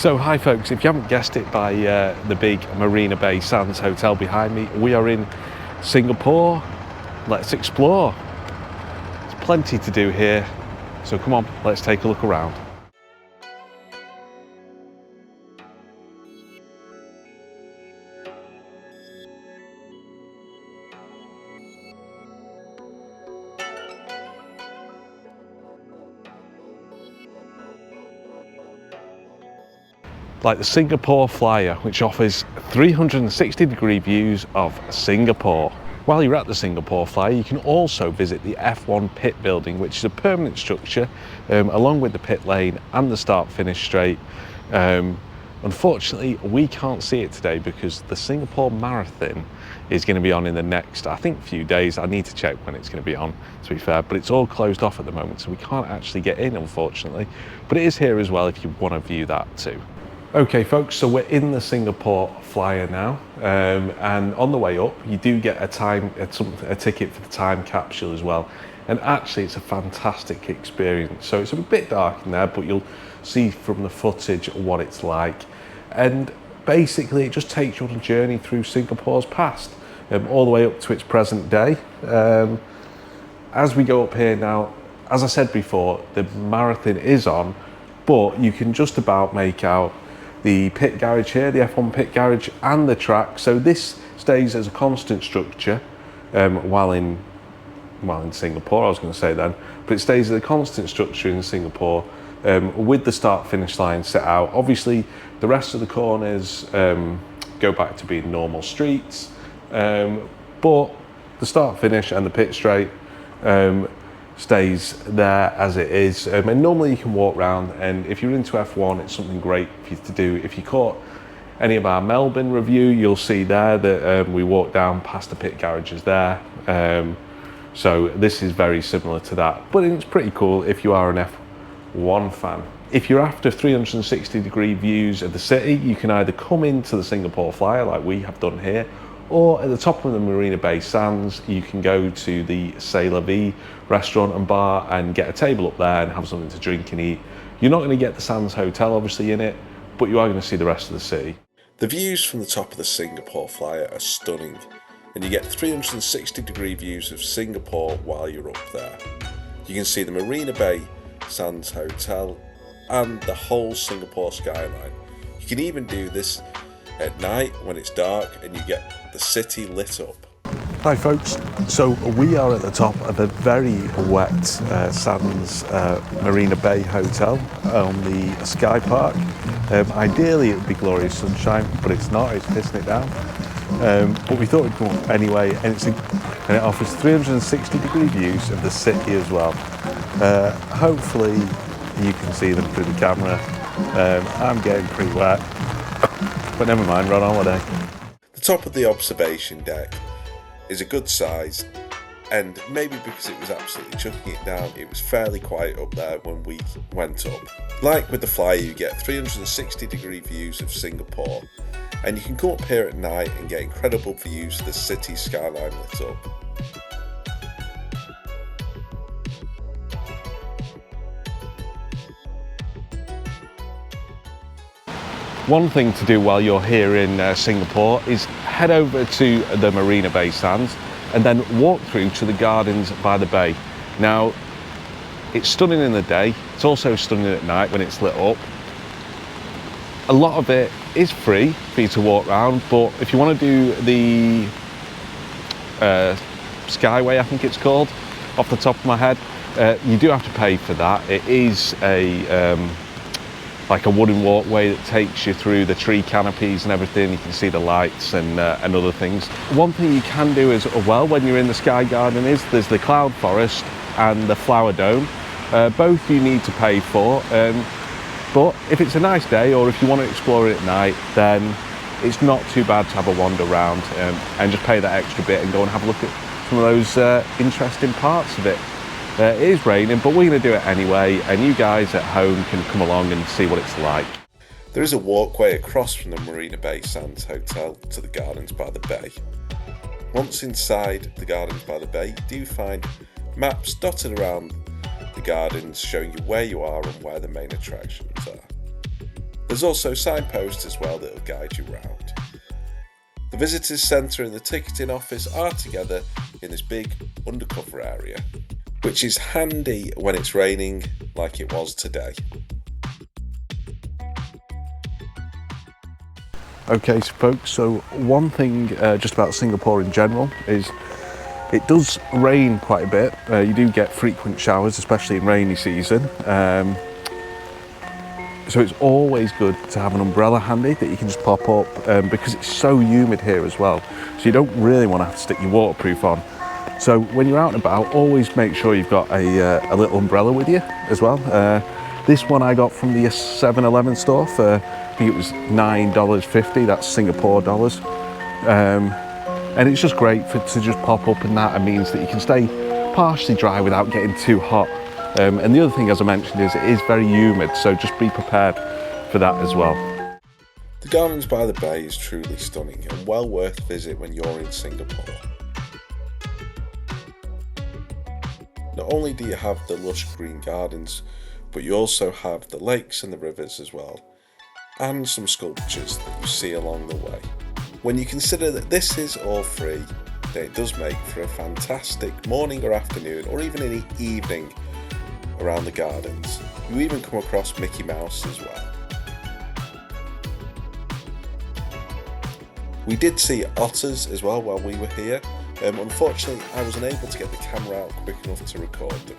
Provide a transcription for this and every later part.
So hi folks, if you haven't guessed it by the big Marina Bay Sands hotel behind me, we are in Singapore. Let's explore. There's plenty to do here, so come on, let's take a look around. Like the Singapore Flyer, which offers 360-degree views of Singapore. While you're at the Singapore Flyer, you can also visit the F1 pit building, which is a permanent structure along with the pit lane and the start-finish straight. Unfortunately, we can't see it today because the Singapore Marathon is going to be on in the next, I think, few days. I need to check when it's going to be on, to be fair, but it's all closed off at the moment, so we can't actually get in, unfortunately. But it is here as well if you want to view that too. Okay folks, so we're in the Singapore Flyer now, and on the way up you do get a ticket for the time capsule as well, and actually it's a fantastic experience. So it's a bit dark in there, but you'll see from the footage what it's like, and basically it just takes you on a journey through Singapore's past, all the way up to its present day. As we go up here now, as I said before, the marathon is on, but you can just about make out the pit garage here, the F1 pit garage, and the track. So this stays as a constant structure while in Singapore, I was going to say then, but it stays as a constant structure in Singapore with the start-finish line set out. Obviously, the rest of the corners go back to being normal streets, but the start-finish and the pit straight stays there as it is, and normally you can walk around, and if you're into F1 it's something great for you to do. If you caught any of our Melbourne review, you'll see there that we walked down past the pit garages there, so this is very similar to that, but it's pretty cool if you are an F1 fan. If you're after 360-degree views of the city, you can either come into the Singapore Flyer like we have done here, or at the top of the Marina Bay Sands, you can go to the C'est La Vie restaurant and bar and get a table up there and have something to drink and eat. You're not going to get the Sands Hotel obviously in it, but you are going to see the rest of the city. The views from the top of the Singapore Flyer are stunning, and you get 360-degree views of Singapore while you're up there. You can see the Marina Bay Sands Hotel and the whole Singapore skyline. You can even do this at night when it's dark and you get the city lit up. Hi folks, so we are at the top of a very wet Sands Marina Bay Hotel on the Sky Park. Ideally it would be glorious sunshine, but it's not, it's pissing it down. But we thought we'd come up anyway, and it offers 360-degree views of the city as well. Hopefully you can see them through the camera. I'm getting pretty wet, but never mind, we're on holiday. The top of the observation deck is a good size, and maybe because it was absolutely chucking it down, it was fairly quiet up there when we went up. Like with the Flyer, you get 360-degree views of Singapore, and you can come up here at night and get incredible views of the city skyline lit up. One thing to do while you're here in Singapore is head over to the Marina Bay Sands and then walk through to the gardens by the bay. Now, it's stunning in the day, it's also stunning at night when it's lit up. A lot of it is free for you to walk around, but if you want to do the Skyway, I think it's called, off the top of my head, you do have to pay for that. It is like a wooden walkway that takes you through the tree canopies and everything. You can see the lights and other things. One thing you can do as well when you're in the Sky Garden is there's the Cloud Forest and the Flower Dome. Both you need to pay for, but if it's a nice day or if you want to explore it at night, then it's not too bad to have a wander around and just pay that extra bit and go and have a look at some of those interesting parts of it. It is raining, but we're going to do it anyway, and you guys at home can come along and see what it's like. There is a walkway across from the Marina Bay Sands Hotel to the Gardens by the Bay. Once inside the Gardens by the Bay, you do find maps dotted around the gardens showing you where you are and where the main attractions are. There's also signposts as well that will guide you around. The visitors centre and the ticketing office are together in this big undercover area, which is handy when it's raining like it was today. Okay, so folks, so one thing just about Singapore in general is it does rain quite a bit. You do get frequent showers, especially in rainy season. So it's always good to have an umbrella handy that you can just pop up because it's so humid here as well. So you don't really want to have to stick your waterproof on. So when you're out and about, always make sure you've got a little umbrella with you as well. This one I got from the 7-Eleven store for, I think it was $9.50, that's Singapore dollars. And it's just great to just pop up, and that means that you can stay partially dry without getting too hot. And the other thing, as I mentioned, is it is very humid, so just be prepared for that as well. The Gardens by the Bay is truly stunning and well worth a visit when you're in Singapore. Not only do you have the lush green gardens, but you also have the lakes and the rivers as well, and some sculptures that you see along the way. When you consider that this is all free, then it does make for a fantastic morning or afternoon, or even an evening around the gardens. You even come across Mickey Mouse as well. We did see otters as well while we were here. Unfortunately, I was unable to get the camera out quick enough to record them.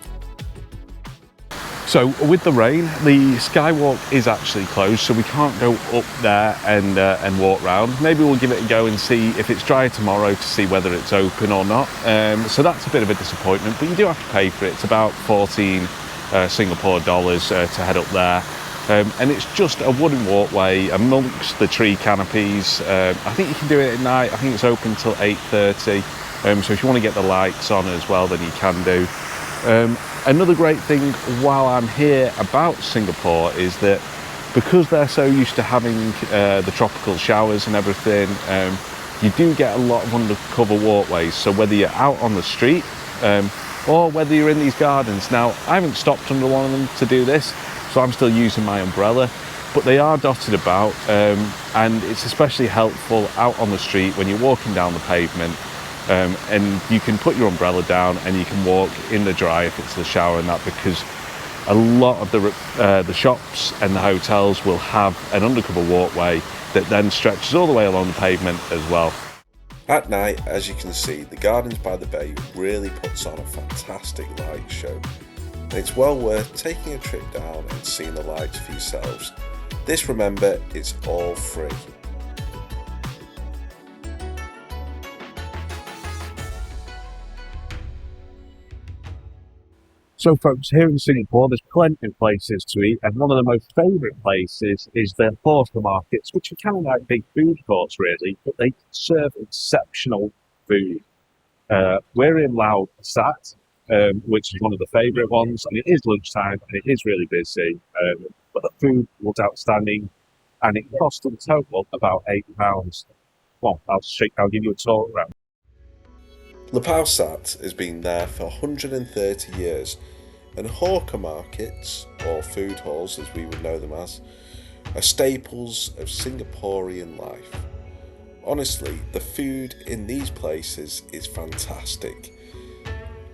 So with the rain, the skywalk is actually closed, so we can't go up there and walk round. Maybe we'll give it a go and see if it's dry tomorrow to see whether it's open or not. So that's a bit of a disappointment, but you do have to pay for it. It's about 14 Singapore dollars to head up there. And it's just a wooden walkway amongst the tree canopies. I think you can do it at night. I think it's open till 8:30. So if you want to get the lights on as well, then you can do. Another great thing while I'm here about Singapore is that because they're so used to having the tropical showers and everything, you do get a lot of undercover walkways. So whether you're out on the street or whether you're in these gardens. Now, I haven't stopped under one of them to do this, so I'm still using my umbrella, but they are dotted about, and it's especially helpful out on the street when you're walking down the pavement. And you can put your umbrella down and you can walk in the dry if it's the shower and that, because a lot of the shops and the hotels will have an undercover walkway that then stretches all the way along the pavement as well. At night, as you can see, the Gardens by the Bay really puts on a fantastic light show. And it's well worth taking a trip down and seeing the lights for yourselves. This, remember, it's all free. So folks, here in Singapore there's plenty of places to eat, and one of the most favourite places is the hawker markets, which are kind of like big food courts really, but they serve exceptional food. We're in Lao Sat, which is one of the favourite ones, and it is lunchtime and it is really busy, but the food was outstanding and it cost in total about £8. Well, I'll give you a talk around. Lapao Sat has been there for 130 years, and hawker markets, or food halls as we would know them as, are staples of Singaporean life. Honestly, the food in these places is fantastic,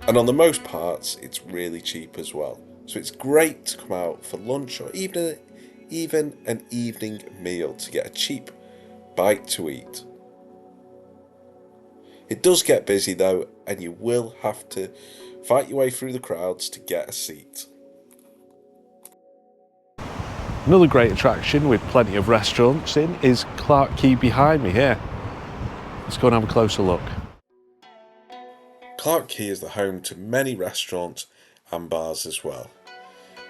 and on the most parts it's really cheap as well. So it's great to come out for lunch or even an evening meal to get a cheap bite to eat. It does get busy though, and you will have to fight your way through the crowds to get a seat. Another great attraction with plenty of restaurants in is Clarke Quay behind me here. Let's go and have a closer look. Clarke Quay is the home to many restaurants and bars as well.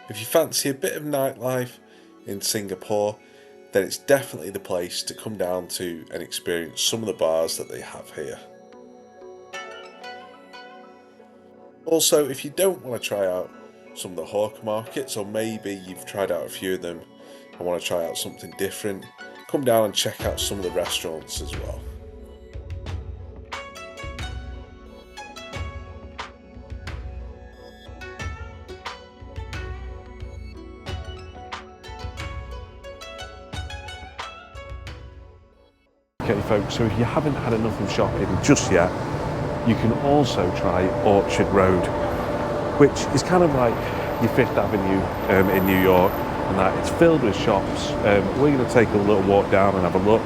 If you fancy a bit of nightlife in Singapore, then it's definitely the place to come down to and experience some of the bars that they have here. Also, if you don't want to try out some of the hawker markets, or maybe you've tried out a few of them and want to try out something different, come down and check out some of the restaurants as well. Okay folks, so if you haven't had enough of shopping just yet, you can also try Orchard Road, which is kind of like your Fifth Avenue in New York, and that it's filled with shops. We're going to take a little walk down and have a look.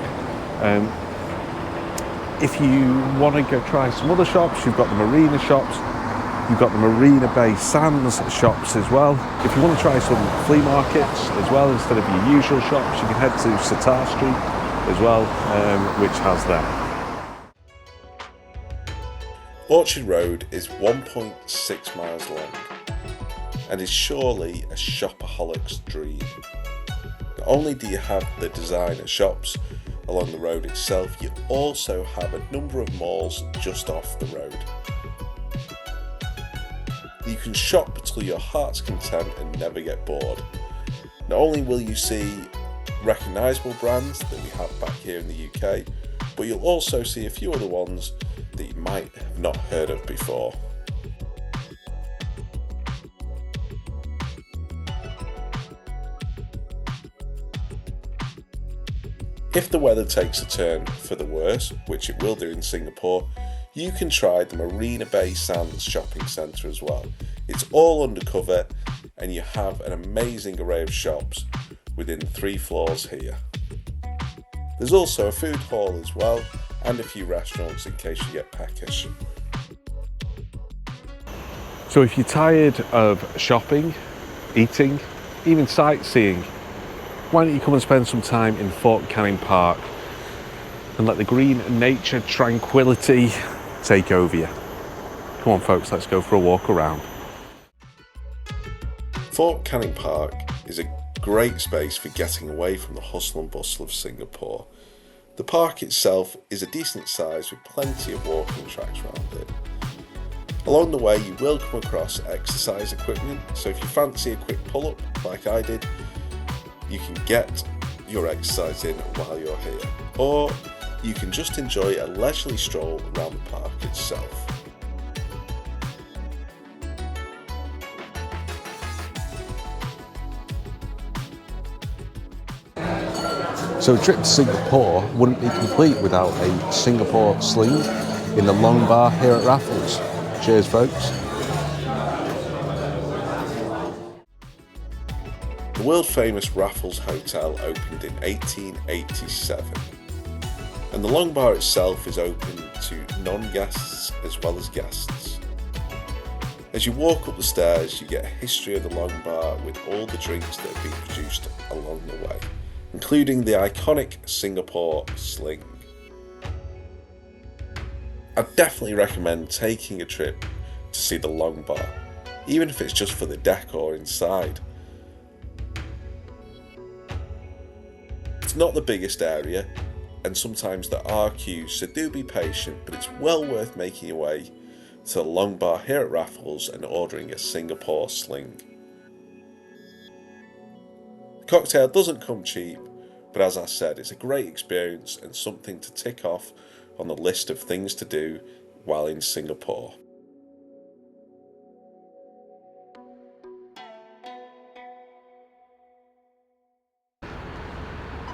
If you want to go try some other shops, you've got the marina shops, you've got the Marina Bay Sands shops as well. If you want to try some flea markets as well instead of your usual shops, you can head to Sitar Street as well, which has that. Orchard Road is 1.6 miles long and is surely a shopaholic's dream. Not only do you have the designer shops along the road itself, you also have a number of malls just off the road. You can shop till your heart's content and never get bored. Not only will you see recognisable brands that we have back here in the UK, but you'll also see a few other ones that you might have not heard of before. If the weather takes a turn for the worse, which it will do in Singapore, you can try the Marina Bay Sands shopping centre as well. It's all undercover and you have an amazing array of shops within 3 floors here. There's also a food hall as well and a few restaurants in case you get peckish. So if you're tired of shopping, eating, even sightseeing, why don't you come and spend some time in Fort Canning Park and let the green nature tranquility take over you. Come on folks, let's go for a walk around. Fort Canning Park is a great space for getting away from the hustle and bustle of Singapore. The park itself is a decent size with plenty of walking tracks around it. Along the way you will come across exercise equipment, so if you fancy a quick pull-up like I did, you can get your exercise in while you're here. Or you can just enjoy a leisurely stroll around the park itself. So a trip to Singapore wouldn't be complete without a Singapore sling in the long bar here at Raffles. Cheers folks. The world famous Raffles Hotel opened in 1887 and the long bar itself is open to non-guests as well as guests. As you walk up the stairs you get a history of the long bar with all the drinks that have been produced along the way, including the iconic Singapore sling. I'd definitely recommend taking a trip to see the long bar, even if it's just for the decor inside. It's not the biggest area, and sometimes there are queues, so do be patient, but it's well worth making your way to the long bar here at Raffles and ordering a Singapore sling. The cocktail doesn't come cheap, but as I said, it's a great experience and something to tick off on the list of things to do while in Singapore.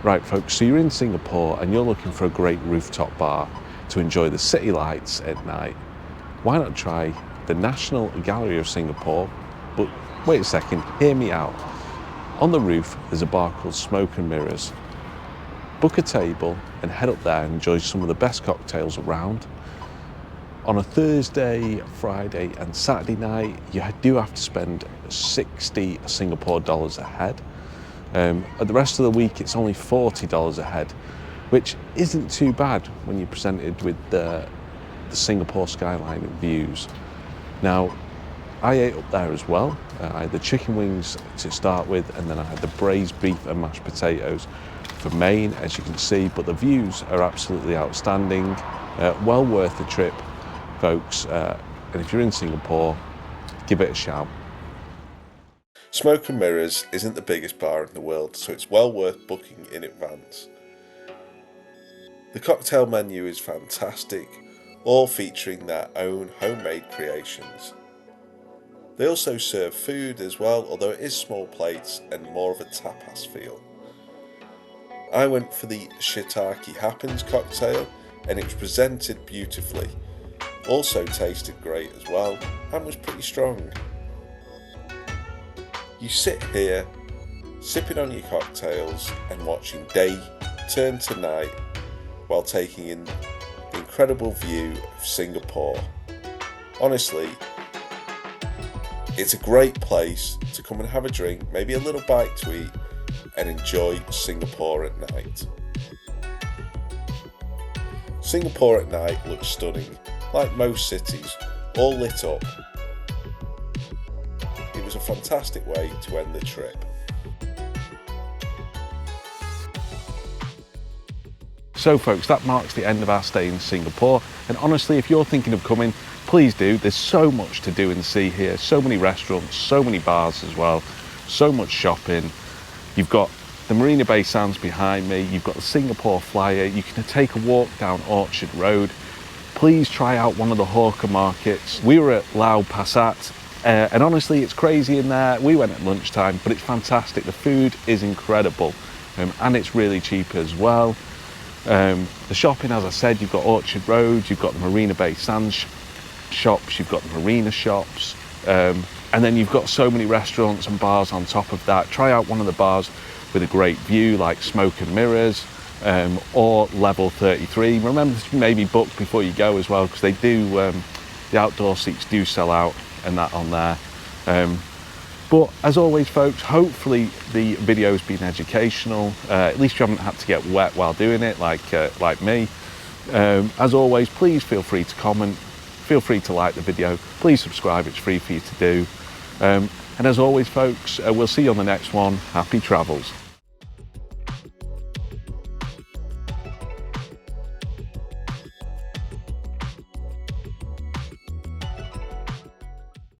Right folks, so you're in Singapore and you're looking for a great rooftop bar to enjoy the city lights at night. Why not try the National Gallery of Singapore? But wait a second, hear me out. On the roof there's a bar called Smoke and Mirrors. Book a table and head up there and enjoy some of the best cocktails around. On a Thursday, Friday and Saturday night you do have to spend 60 Singapore dollars a head. At the rest of the week it's only $40 a head, which isn't too bad when you're presented with the Singapore skyline and views. Now, I ate up there as well. I had the chicken wings to start with, and then I had the braised beef and mashed potatoes for main, as you can see, but the views are absolutely outstanding. Well worth the trip, folks, and if you're in Singapore, give it a shout. Smoke and Mirrors isn't the biggest bar in the world, so it's well worth booking in advance. The cocktail menu is fantastic, all featuring their own homemade creations. They also serve food as well, although it is small plates and more of a tapas feel. I went for the Shiitake Happens cocktail, and it was presented beautifully. Also tasted great as well, and was pretty strong. You sit here, sipping on your cocktails and watching day turn to night while taking in the incredible view of Singapore. Honestly, it's a great place to come and have a drink, maybe a little bite to eat, and enjoy Singapore at night. Singapore at night looks stunning, like most cities, all lit up. It was a fantastic way to end the trip. So folks, that marks the end of our stay in Singapore, and honestly, if you're thinking of coming, please do. There's so much to do and see here, so many restaurants, so many bars as well, so much shopping. You've got the Marina Bay Sands behind me, you've got the Singapore Flyer, you can take a walk down Orchard Road. Please try out one of the hawker markets. We were at Lau Pa Sat, and honestly, it's crazy in there. We went at lunchtime, but it's fantastic. The food is incredible, and it's really cheap as well. The shopping, as I said, you've got Orchard Road, you've got the Marina Bay Sands shops, you've got the marina shops, and then you've got so many restaurants and bars on top of that. Try out one of the bars with a great view like Smoke and Mirrors, or Level 33. Remember to maybe book before you go as well, because they do, the outdoor seats do sell out and that on there. But as always folks, hopefully the video's been educational. At least you haven't had to get wet while doing it like me. As always, please feel free to comment, feel free to like the video, please subscribe, it's free for you to do. And as always folks, we'll see you on the next one. Happy travels.